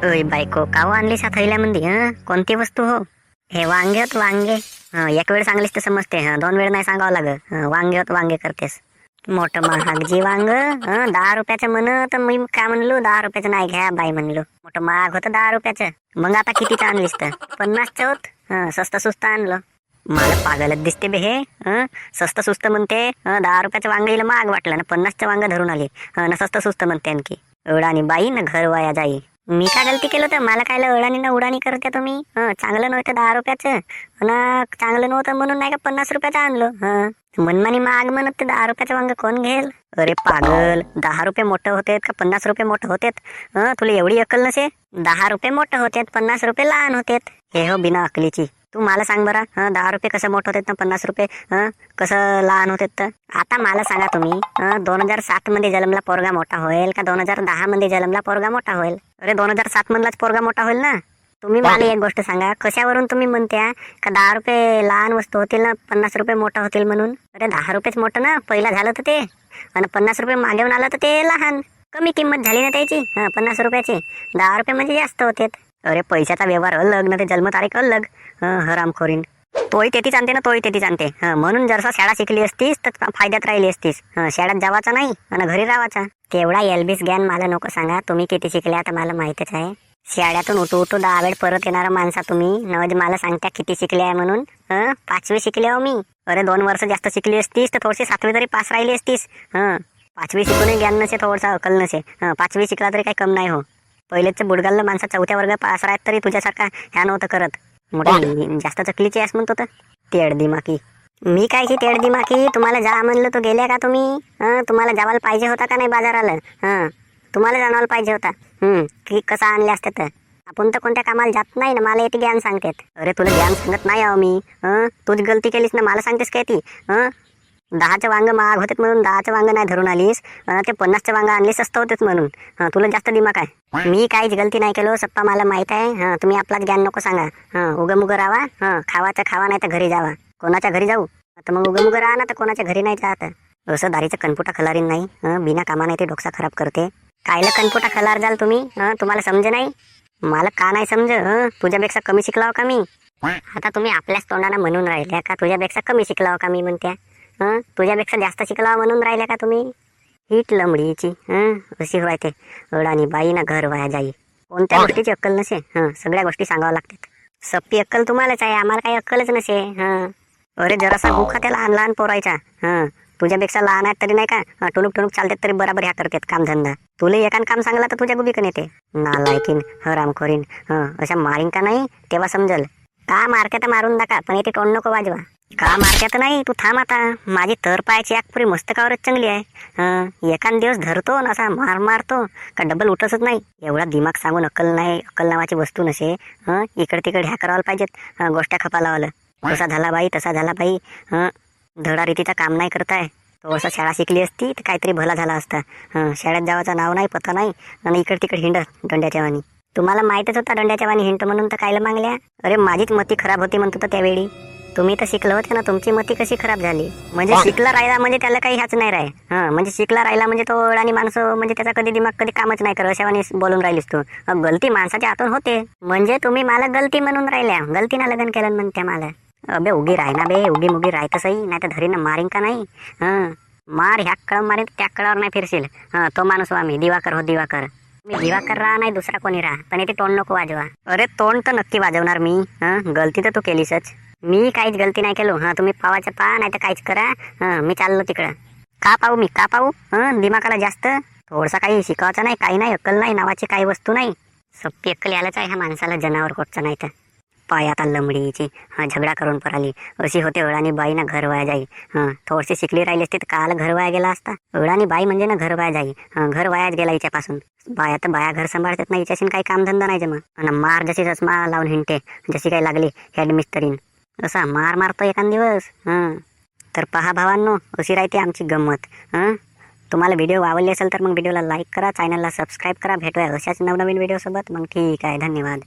अय बायको, काव आणलीस थैल्यामध्ये? कोणती वस्तू हो? हे वांगे होत वांगे. एक वेळ सांगलीस तर समजते, 2 वेळ नाही सांगावं लागत. वांगे होत वांगे करतेस. मोठं महाग जी वांग, 10 रुपयाचं म्हण तर मी काय म्हणलो, 10 रुपयाचं नाही घ्या बाई म्हणलो. मोठं महाग होतं 10 रुपयाचं. मग आता कितीचं आणलीस तर? 50चं होत. स्वस्त सुस्त आणलं. मला पागलच दिसते बे हे. स्वस्त सुस्त म्हणते, 10 रुपयाचं वांग हिला महाग वाटलं ना, 50चं वांग धरून आली ना स्वस्त सुस्त म्हणते आणखी. एवढानी बाई ना घर वाया जाई. मी काय गलती केलं तर मला काय अडाणी ना उडाणी करते तुम्ही? चांगलं नव्हतं 10 रुपयाचं, चांगलं नव्हतं म्हणून नाही का 50 रुपयाचं आणलं. मनमानी माग म्हणत ते 10 रुपयाचं वांग कोण घेल? अरे पागल, 10 रुपये मोठं होतेत का 50 रुपये मोठं होतेत? तुला एवढी अक्कल नसे? 10 रुपये मोठं होतेत, 50 रुपये लहान होतेत. हे हो बिना अकलीची. तू मला सांग बरं, 10 रुपये कसं मोठं होतेत ना 50 रुपये कसं लहान होतेत तर? आता मला सांगा तुम्ही, 2007 मध्ये जन्मला पोरगा मोठा होईल का 2010 मध्ये जन्मला पोरगा मोठा होईल? अरे 2007 मधलाच पोरगा मोठा होईल ना. तुम्ही मला एक गोष्ट सांगा, कशावरून तुम्ही म्हणत्या का 10 रुपये लहान वस्तू होतील ना 50 रुपये मोठं होतील म्हणून? अरे 10 रुपयेच मोठं ना पहिला झालं तर ते, आणि 50 रुपये मागेऊन आलं तर ते लहान. कमी किंमत झाली ना त्याची 50 रुपयाची. 10 रुपये म्हणजे जास्त होते. अरे पैशाचा व्यवहार अलग ना, ते जन्मतारीख अलग. हरामखोरीन. तोही तेथीच आणते ना, तोही तेथीच आणते. म्हणून जरसा शाळा शिकली असतीस तर फायद्यात राहिली असतीस. शाळेत जावाचा नाही आणि घरी राहायचा. तेवढा एलबीस ज्ञान मला नको सांगा. तुम्ही किती शिकले आता मला माहितच आहे. शाळेतून उठू 10 वेळ परत येणारा माणसा तुम्ही, नवज मला सांगता किती शिकले आहे म्हणून? 5वी शिकले हो मी. अरे 2 वर्ष जास्त शिकली असतीस तर थोडीशी 7वी तरी पास राहिली असतीस. 5वी शिकूनही ज्ञान नसे, थोडसा अकल नसे. 5वी शिकला तरी काही कम नाही हो. पहिलेच बुडगाल माणसा 4थ्या वर्ग पास राहत तरी तुझ्यासारखा ह्या नव्हतं करत. मोठी जास्त चकलीची आहेस म्हणतो तर तेड दिमाकी. मी काय की तेड दिमाकी? तुम्हाला जा म्हणलं तो गेल्या का तुम्ही? तुम्हाला जावायला पाहिजे होता का नाही बाजाराला? तुम्हाला जाणवायला पाहिजे होता की कसं आणले असते तर. आपण तर कोणत्या कामाला जात नाही ना, मला येते ज्ञान सांगतात. अरे तुला ज्ञान सांगत नाही आहो मी. तूच गलती केलीस ना, मला सांगतेस काय ती? 10चं वांग महाग होतेत म्हणून 10चं वांग नाही धरून आलीस, ते 50चं वांग आणली स्वस्त होतेच म्हणून. तुला जास्त दिमाग आहे. मी काहीच गलती नाही केलो सप्पा, मला माहित आहे. तुम्ही आपलाच ज्ञान नको सांगा. उगमुग राहा. खावाचं खावा नाही तर घरी जावा. कोणाच्या घरी जाऊ तर मग उगमुग राहा ना, तर कोणाच्या घरी नाही जात. असं दारीचं कनपुटा खलारीन नाही. बिना कामा नाही ते डोक्सा खराब करते. कायला कनपुटा खलार जाल तुम्ही? तुम्हाला समज नाही? मला का नाही समज? तुझ्यापेक्षा कमी शिकलाव का मी? आता तुम्ही आपल्याच तोंडाने म्हणून राहिल्या का तुझ्यापेक्षा कमी शिकलाव का मी म्हणत्या? तुझ्यापेक्षा जास्त शिकलाव म्हणून राहिल्या का तुम्ही? हीट लमडीची अशी व्हायते. अडाणी बाई ना घर वाया जाई. कोणत्या गोष्टीची अक्कल नसे. सगळ्या गोष्टी सांगाव्या लागतात. सप्पी अक्कल तुम्हालाच आहे, आम्हाला काही अक्कलच नसे. अरे जरासा गुखा त्या लहान लहान पोरायचा. तुझ्यापेक्षा लहान आहेत तरी नाही का टुणूक टुणूक चालतात तरी बराबर ह्या करतात कामधंदा. तुला एकान काम सांगला तर तुझ्या गुबीकन येते. नालायकीन हरामखोरीन. अशा मारीन का नाही तेव्हा समजल. का मारते तर मारून दाखा, पण येते तोंड नको वाजवा. का मारत्यात नाही, तू थांब आता. माझी तर पायाची आग पुरी मस्तकावरच चांगली आहे. एखाद दिवस धरतो ना असा मार मारतो का डबल उठतच नाही. एवढा दिमाग सांगून अक्कल नाही. अक्कल नावाची वस्तू नसे. इकडे तिकडे ह्या करायला पाहिजेत. गोष्टी खपा लावलं. कसा झाला बाई तसा झाला बाई. धडा रीतीचा काम नाही करताय. थोडंसं शाळा शिकली असती तर काहीतरी भला झाला असता. शाळेत जावाचं नाव नाही, पत्ता नाही, आणि इकडे तिकडे हिंड दंड्याच्या वाणी. तुम्हाला माहितच होता दंड्याच्या वाणी हिंड म्हणून, तर कायला मागल्या? अरे माझीच मती खराब होती म्हणतो तर त्यावेळी. तुम्ही तर शिकलं होते ना, तुमची मती कशी खराब झाली? म्हणजे शिकला राहिला म्हणजे त्याला काही ह्याच नाही राहे. म्हणजे शिकला राहिला म्हणजे तो आणि माणसं म्हणजे त्याचा कधी दिमाग कधी कामच नाही करत अशावानी बोलून राहिलीस तू. गलती माणसाच्या हातून होते. म्हणजे तुम्ही मला गलती म्हणून राहिल्या, गलतीनं लग्न केलं म्हणते मला. अबे उगी राह ना बे, उगी मुगी राहत सही, नाही तर धरीनं मारीन का नाही? मार ह्या कळ मारीन त्या कळावर नाही फिरशील. तो माणूस आम्ही दिवाकर हो दिवाकर. मी दिवाकर राहा नाही दुसरा कोणी राहा, पण येते तोंड नको वाजवा. अरे तोंड तर नक्की वाजवणार मी. गलती तर तू केलीसच. मी काहीच गलती नाही केलो. तुम्ही पावाच्या पा नाही तर काहीच करा. मी चाललो तिकडं. का पाहू मी, का पाहू? दिमागाला जास्त थोडसा काही शिकायचं नाही, काही नाही, अक्कल नाही नावाची काही वस्तू नाही. सप्पी अक्कल यायलाच आहे ह्या माणसाला, जनावर कोटचं नाही तर. पायात लंबडीची झगडा करून पराली अशी होते. अळानी बाई ना घर वाया जाई. थोडीशी शिकली राहिली असते तर काल घर वाया गेला असता. अळानी बाई म्हणजे ना घर वाया जाई. घर वायाच गेला हिच्यापासून. बाया तर बाया घर सांभाळतात ना, हिच्याशी काही कामधंदा नाही जमा. आणि मार जशी चष्मा लावून हिंडते, जशी काही लागली हेड मिस्टरीन असा मार मारतो एखाद दिवस. तर पहा भावांनो, अशी राहते आमची गंमत. तुम्हाला व्हिडिओ आवडले असेल तर मग व्हिडिओला लाईक करा, चॅनलला सबस्क्राईब करा. भेटूया अशाच नवनवीन व्हिडिओसोबत. मग ठीक आहे, धन्यवाद.